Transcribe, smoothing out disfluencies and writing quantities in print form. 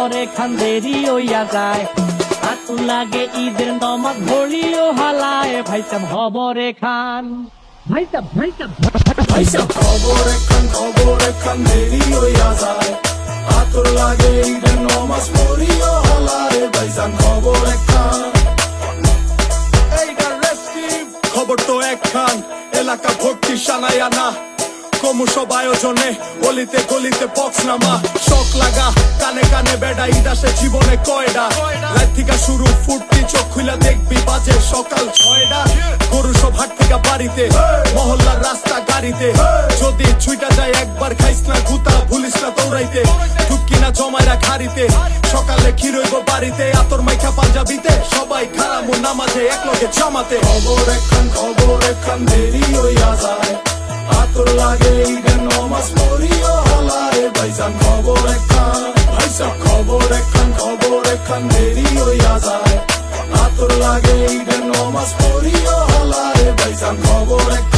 খবর এখান দেরি হইয়া যায়। আতুর লাগে ঈদের নমাজ ভরিও হালায়, ভাইসাব খবর এখান ভাইসাব খবর এখান দেরি হইয়া যায়। আতর লাগে ঈদের নমাজ পড়িও হালায়, ভাইজান খবর এখান। খবর তো একখান, এলাকা ভর্তি সানায় আনা, ক্রমশ আয়োজনে অলিতে গলিতে বক্স নামা। শখ লাগা কানে কানে বেড়া, ঈদ আসে জীবনে কয়ডা। রাত থেকে শুরু ফুর্তি, চোখ খুইলা দেখবি বাজে সকাল 6টা। গরু সব হাট থেকে বাড়িতে, মহল্লার রাস্তা গাড়িতে। যদি ছুইটা যায় একবার খাইস না গুতা, ভুলিস না দৌড়াইতে। ঢুকি না জমাইরা খাড়িতে, সকালে ক্ষীর হইব বাড়িতে। আতর মাইখা পাঞ্জাবিতে, সবাই খারামু নামাজে একলগে জামাতে। খবর এখান দেরি হইয়া যায়। আতর লাগে ঈদের নমাজ পড়িও হালায়, ভাইজান খবর এখান। ভাইসাব খবর এখান দেরি হইয়া যায়। আতর লাগে ঈদের নমাজ পড়িও হালায়, ভাইজান খবর এখান।